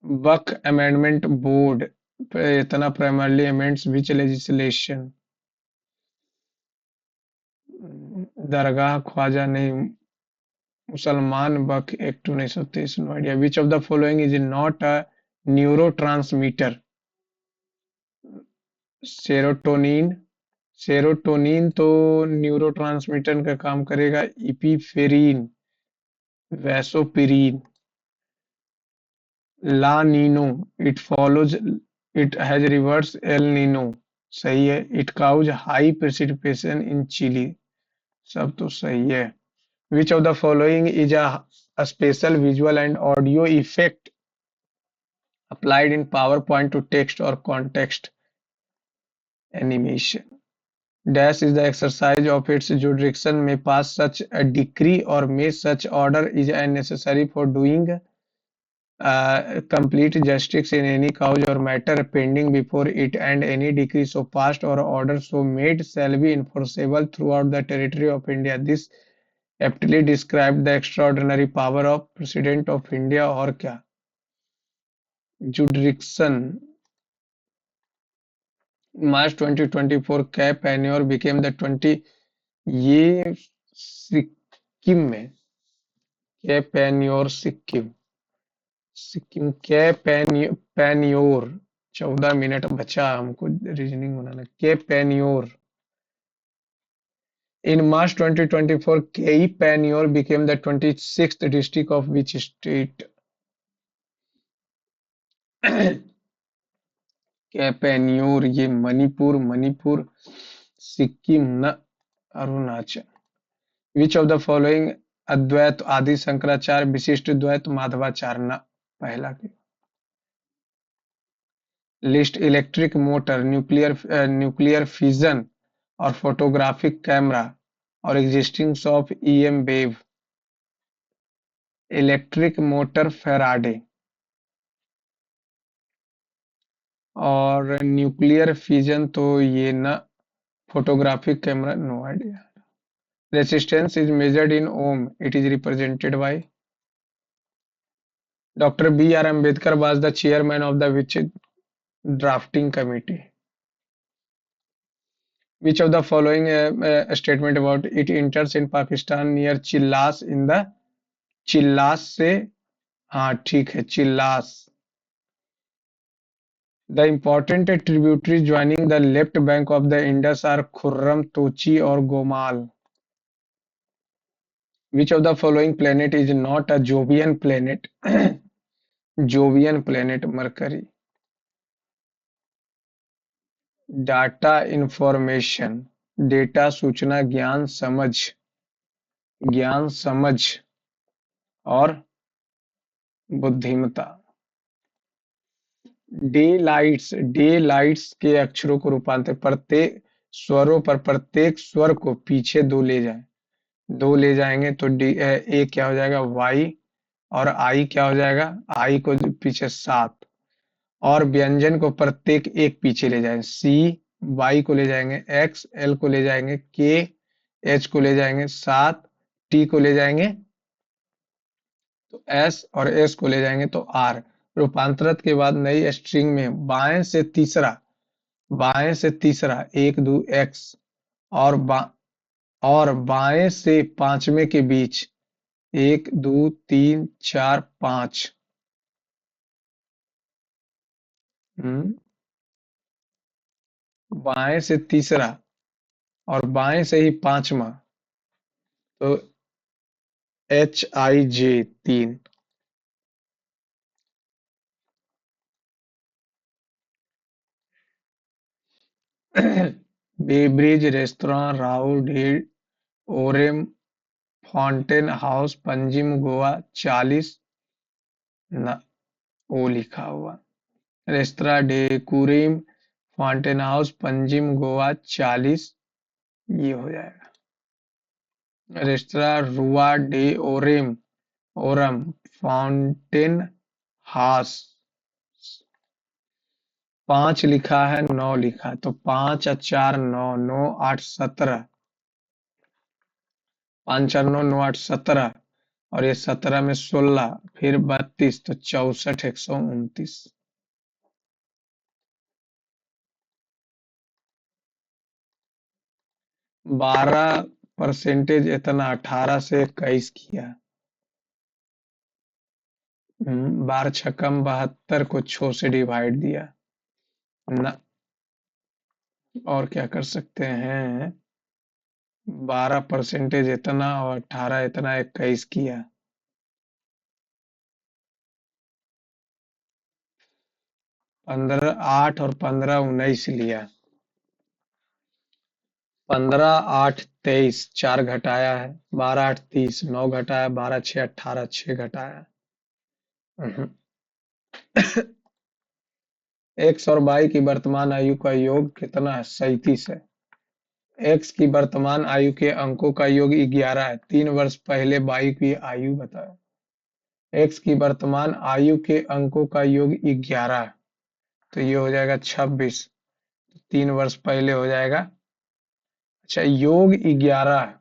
Buck Amendment Board इतना primarily amends which legislation? Dargah Khwaja नहीं, Mussalman Wakf act 1923। No idea. Which of the following is not a neurotransmitter? Serotonin. Serotonin तो neurotransmitter का काम करेगा। Epinephrine, vasopressin. La Nina, it follows, it has reverse El Nino. सही है। It causes high precipitation in Chile. सब तो सही है। Which of the following is a special visual and audio effect applied in PowerPoint to text or context animation? Dash is the exercise of its jurisdiction may pass such a decree or may such order is unnecessary for doing complete justice in any cause or matter pending before it, and any decree so passed or order so made shall be enforceable throughout the territory of India. This aptly described the extraordinary power of President of India और क्या? Jurisdiction. March 2024 Cap Annual became the 20 ये सिक्किम में कैप एन्योर सिक्किम सिक्किम कैप एन्योर 14 minute बचा हमको रीजनिंग बनाना कैप एन्योर in March 2024 Cape Anyor became the 26th district of which state? कैप एन्योर ये मणिपुर मणिपुर सिक्किम न Arunachal Which of the following अद्वैत आदि शंकराचार्य विशिष्ट द्वैत माधवाचार्य न पहला के list electric motor nuclear fission और फोटोग्राफिक कैमरा और existing of EM wave electric motor Faraday और न्यूक्लियर फिजन तो ये न photographic camera no idea resistance is measured in ohm it is represented by Dr. B.R. Ambedkar was the chairman of the which drafting committee. Which of the following statement about it enters in Pakistan near Chillas in the Chilas से हाँ ठीक है Chilas The important tributaries joining the left bank of the Indus are Khurram, Tochi और Gomal. Which of the following planet is not a Jovian planet? Jovian planet Mercury. Data information data सूचना ज्ञान समझ और बुद्धिमत्ता डे लाइट्स के अक्षरों को रूपांतर प्रत्येक स्वरों पर प्रत्येक स्वर को पीछे दो ले जाएंगे तो ए क्या हो जाएगा वाई और आई क्या हो जाएगा आई को पीछे 7 और व्यंजन को प्रत्येक एक पीछे ले जाएंगे सी वाई को ले जाएंगे एक्स एल को ले जाएंगे के एच को ले जाएंगे 7 टी को ले जाएंगे तो एस और एस को ले जाएंगे तो आर रूपांतरित के बाद नई स्ट्रिंग में बाएं से तीसरा एक दो एक्स और बाएं से पांचवें के बीच एक दो तीन चार पांच बाएं से तीसरा और बाएं से ही पांचवा तो एच आई जे 3 बेब्रिज रेस्तरां राउ डे ओरेम फाउंटेन हाउस पंजिम गोवा 40 न ओ लिखा हुआ रेस्तरां डे कुरिम फाउंटेन हाउस पंजिम गोवा 40 ये हो जाएगा रेस्तरां रुआ डे ओरम फाउंटेन हाउस 5 लिखा है 9 लिखा है तो 5 और 4 9 9 8 17 5 4 9 9 8 17 और ये 17 में 16 फिर 32 तो 64 129 12% इतना 18 से 21 किया 12 छक्कम 72 को 6 से डिवाइड दिया न और क्या कर सकते हैं? 12% इतना और 18 इतना, 21 किया। 15 8 और 15 19 लिया। 15 8 23, 4 घटाया है। 12 8 30, 9 घटाया, 12 6 18, 6 घटाया। हम्म। एक्स और वाई की वर्तमान आयु का योग कितना है? 37 है। एक्स की वर्तमान आयु के अंकों का योग 11 है। 3 वर्ष पहले वाई की आयु बताओ। एक्स की वर्तमान आयु के अंकों का योग 11 है, तो ये हो जाएगा 26। 3 वर्ष पहले हो जाएगा। अच्छा, योग 11 है,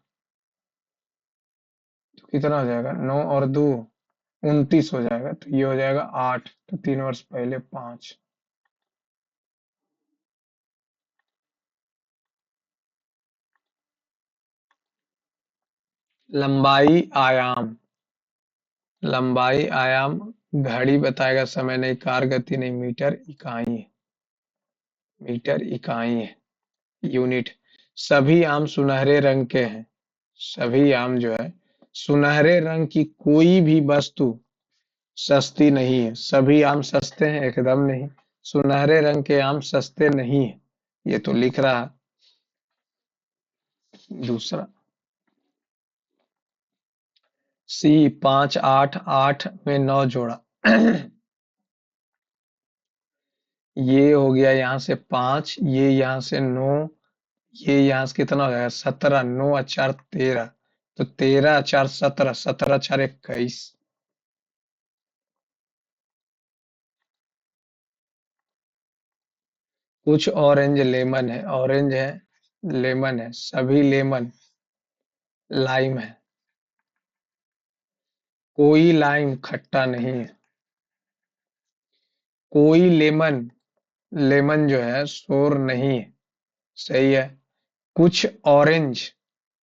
तो कितना हो जाएगा? 9 और 2 29 हो जाएगा, तो ये हो जाएगा 8, तो 3 वर्ष पहले 5। लंबाई आयाम। लंबाई आयाम घड़ी बताएगा, समय नहीं, कार गति नहीं, मीटर इकाई है। मीटर इकाई है, यूनिट। सभी आम सुनहरे रंग के हैं। सभी आम जो है, सुनहरे रंग की कोई भी वस्तु सस्ती नहीं है। सभी आम सस्ते हैं? एकदम नहीं। सुनहरे रंग के आम सस्ते नहीं है, ये तो लिख रहा है। दूसरा, सी 5 8 8 में 9 जोड़ा। ये हो गया यहाँ से 5, ये यहाँ से 9, ये यहाँ से कितना हो जाएगा? 17, 9 और 4 13, तो 13 4 17, 17 4 21। कुछ ऑरेंज लेमन है, ऑरेंज है, लेमन है, सभी लेमन लाइम है। कोई लाइम खट्टा नहीं है। कोई लेमन, लेमन जो है शोर नहीं है। सही है। कुछ ऑरेंज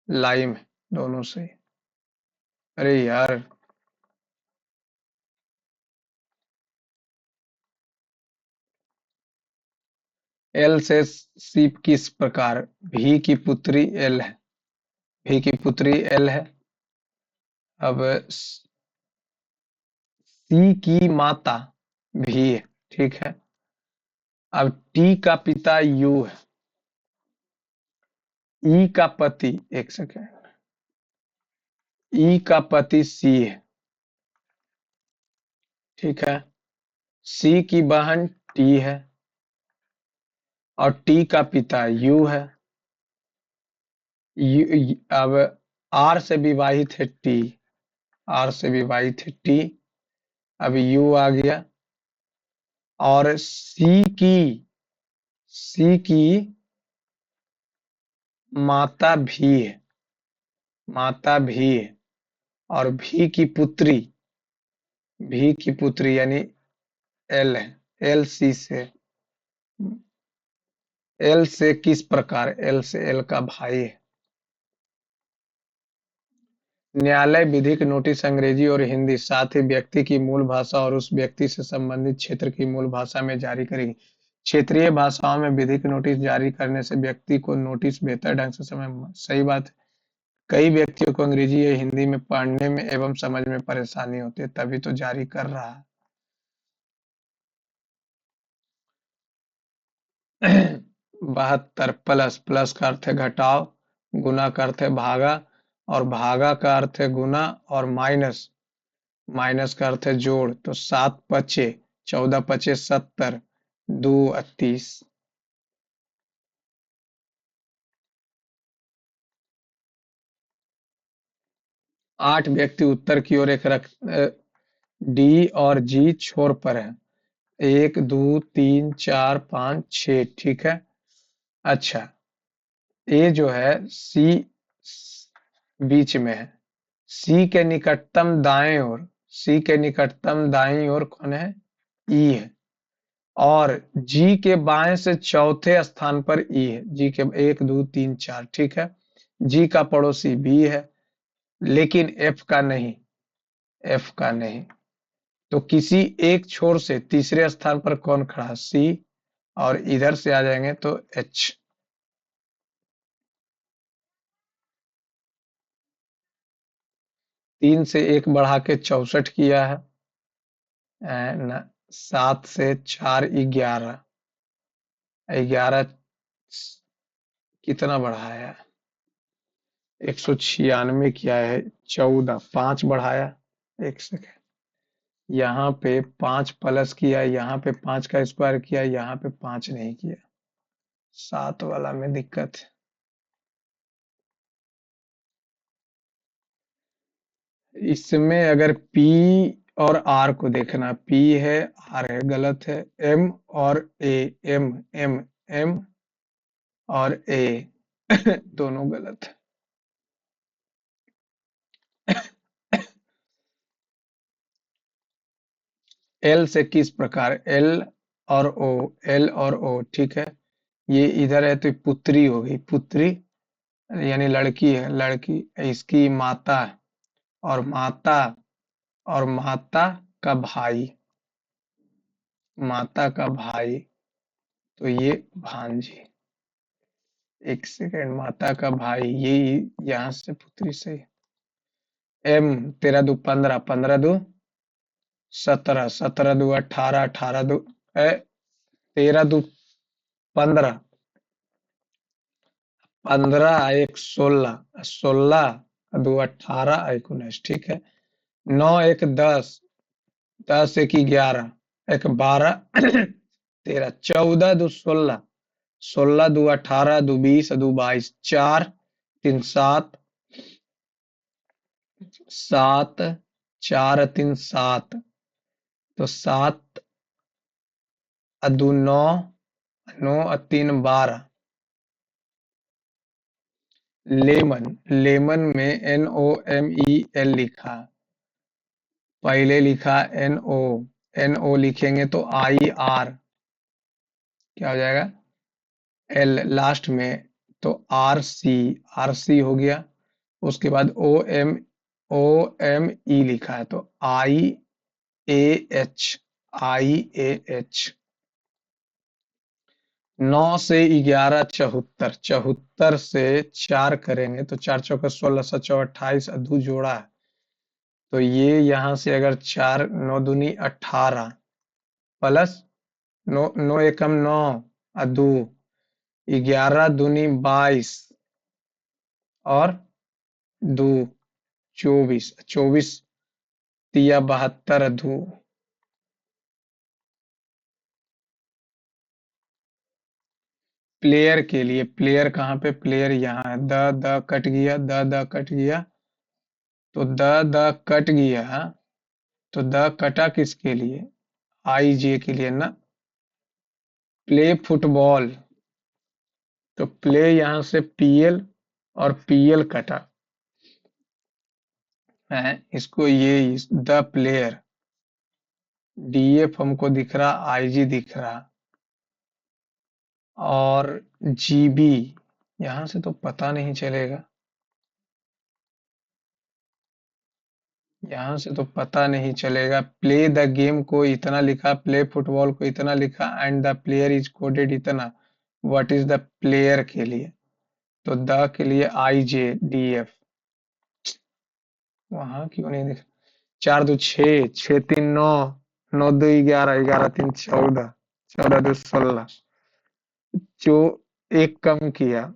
लाइम है, दोनों सही। अरे यार, एल से सीप किस प्रकार? भी की पुत्री एल है। भी की पुत्री एल है। अब सी की माता भी है, ठीक है। अब टी का पिता यू है। ई का पति, एक सेकेंड, ई का पति सी है, ठीक है। सी की बहन टी है, और टी का पिता यू है। अब आर से विवाहित है टी। आर से विवाहित है टी। अब यू आ गया। और सी की माता भी है। माता भी है। और भी की पुत्री यानी एल है। एल सी से, एल से किस प्रकार? एल से एल का भाई है। न्यायालय विधिक नोटिस अंग्रेजी और हिंदी, साथ ही व्यक्ति की मूल भाषा और उस व्यक्ति से संबंधित क्षेत्र की मूल भाषा में जारी करेगी। क्षेत्रीय भाषाओं में विधिक नोटिस जारी करने से व्यक्ति को नोटिस बेहतर ढंग से समझ। सही बात है। कई व्यक्तियों को अंग्रेजी या हिंदी में पढ़ने में एवं समझ में परेशानी होती है, तभी तो जारी कर रहा है। 72, प्लस, प्लस का अर्थ है घटाव, गुना का अर्थ है भागा, और भागा का अर्थ है गुना, और माइनस, माइनस का अर्थ है जोड़। तो 7 पचे 14 पचे 70, 2 30। 8 व्यक्ति उत्तर की ओर एक रख डी और जी छोर पर है। 1 2 3 4 5 6, ठीक है। अच्छा, ए जो है सी बीच में है। सी के निकटतम दाएं ओर, सी के निकटतम दाईं ओर कौन है? ई है। और जी के बाएं से चौथे स्थान पर ई है। जी के 1 2 3 4, ठीक है। जी का पड़ोसी बी है, लेकिन एफ का नहीं। एफ का नहीं। तो किसी एक छोर से तीसरे स्थान पर कौन खड़ा है? सी। और इधर से आ जाएंगे तो एच। 3 से 1 बढ़ा के 64 किया है। एंड 7 से 4 11, 11 कितना बढ़ाया? 196 किया है। 14 5 बढ़ाया, एक सेकेंड, यहाँ पे 5 प्लस किया, यहाँ पे 5 का स्क्वायर किया, यहाँ पे 5 नहीं किया। 7 वाला में दिक्कत है। इसमें अगर P और R को देखना, P है, R है, गलत है। M और A, M M M और A दोनों गलत है। L से किस प्रकार? L और O, L और O, ठीक है। ये इधर है तो पुत्री हो गई, पुत्री यानी लड़की है, लड़की। इसकी माता है, और माता, और माता का भाई, माता का भाई, तो ये भांजी। एक सेकेंड, माता का भाई, ये यहाँ से पुत्री से। M 13 दू 15, 15 दू 17, 17 दू 18, 18 दू 13 दू 15, 15 एक 16, 16 दू 18 एक 19, ठीक है। 9 एक 10, 10 एक 11, एक 12 13, 14 दू 16, 16 दू 18, दू 20, दू 22, 4 3 7, 7 4 3 7, तो 7 दू 9, 9 3 12। लेमन, लेमन में NOMEL लिखा, पहले लिखा NO, NO लिखेंगे तो IR, क्या हो जाएगा? L लास्ट में, तो RC, RC हो गया। उसके बाद OME लिखा है तो IAH, IAH। 9 से 11 74, 74 से 4 करेंगे तो 4 चौका 16, 7 चौका 28, अधू जोड़ा है, तो ये यहाँ से अगर 4 9 दूनी 18 प्लस 9 9 एकम 9, अधू 11 दूनी 22, और 2 24, 24 तिया 72, अधू। प्लेयर के लिए, प्लेयर कहाँ पे? प्लेयर यहाँ है। द कट गया, द कट गया, तो द कट गया, तो द कटा किसके लिए? IJ के लिए ना। प्ले फुटबॉल, तो प्ले यहाँ से PL, और PL कटा है, इसको ये द प्लेयर। DF हमको दिख रहा, IG दिख रहा, और GB यहाँ से तो पता नहीं चलेगा, यहाँ से तो पता नहीं चलेगा। प्ले द गेम को इतना लिखा, प्ले फुटबॉल को इतना लिखा, and the player is coded इतना। व्हाट इज द प्लेयर के लिए? तो द के लिए IJDF, वहां क्यों नहीं दिख? 4 दो 6, 6 3 9, 9 2 11, 11 3 14, 14 2 16, जो एक कम किया,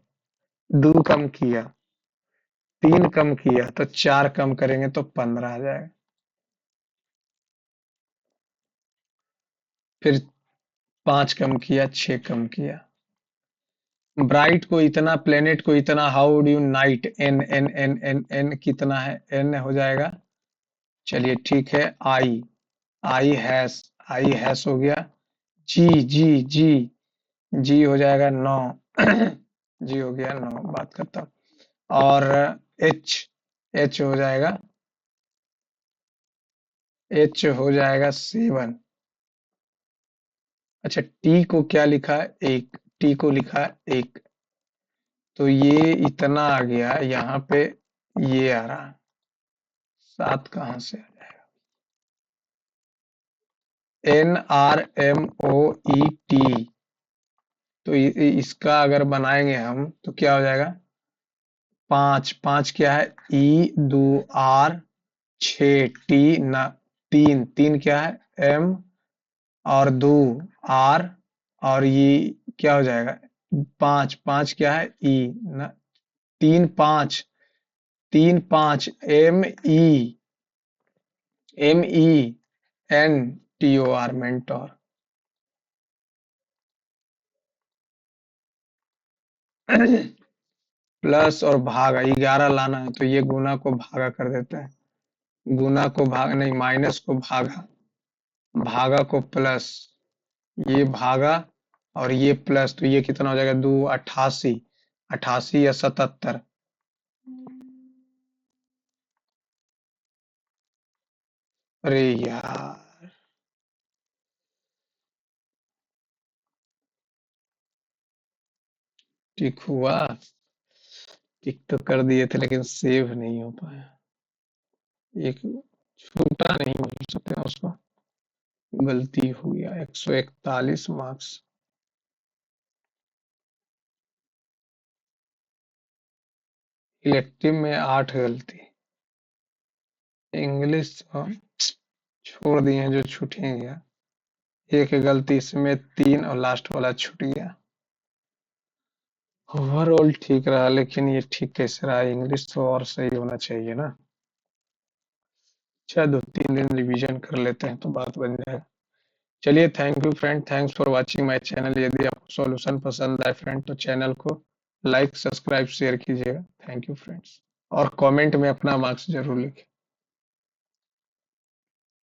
2 कम किया, 3 कम किया, तो 4 कम करेंगे तो 15 आ जाएगा। फिर 5 कम किया, 6 कम किया। ब्राइट को इतना, प्लेनेट को इतना, how do you night? N N N N N कितना है? N हो जाएगा। चलिए ठीक है। आई हैश हो गया। जी जी जी, जी हो जाएगा 9 जी हो गया 9, बात करता हूँ। और एच, एच हो जाएगा, एच हो जाएगा 7। अच्छा, टी को क्या लिखा है? 1, टी को लिखा है 1, तो ये इतना आ गया यहाँ पे, ये आ रहा, 7 कहाँ से आ जाएगा? NRMOET, तो इसका अगर बनाएंगे हम तो क्या हो जाएगा? 5, 5 क्या है? E 2 R छ, टी ना, तीन, तीन क्या है, एम, और दो आर, और ये क्या हो जाएगा, पांच, पांच क्या है, ई ना, तीन पांच, तीन पांच, M E, M E N T O R, mentor. Plus और भागा, 11 लाना है तो ये गुना को भागा कर देते हैं। गुना को भाग नहीं, माइनस को भागा, भागा को प्लस, ये भागा और ये प्लस, तो ये कितना हो जाएगा, दो 88, 88 या 77। अरे यार, ठीक हुआ, टिक तो कर दिए थे लेकिन सेव नहीं हो पाया। एक छोटा नहीं बोल सकते हैं उसको, गलती हो गया। 141 मार्क्स। इलेक्टिव में 8 गलती। इंग्लिश तो छोड़ दिए हैं, जो छूट ही गया। एक गलती इसमें, तीन, और लास्ट वाला छूट गया। ओवरऑल ठीक रहा, लेकिन ये ठीक कैसे रहा, इंग्लिश तो और सही होना चाहिए ना। अच्छा, 2-3 दिन रिवीजन कर लेते हैं तो बात बन जाएगा। चलिए, thank you friend, thanks for watching my channel. यदि आपको सॉल्यूशन पसंद आए फ्रेंड, तो चैनल को लाइक, सब्सक्राइब, शेयर कीजिएगा। थैंक यू फ्रेंड्स, और कमेंट में अपना मार्क्स जरूर लिखें।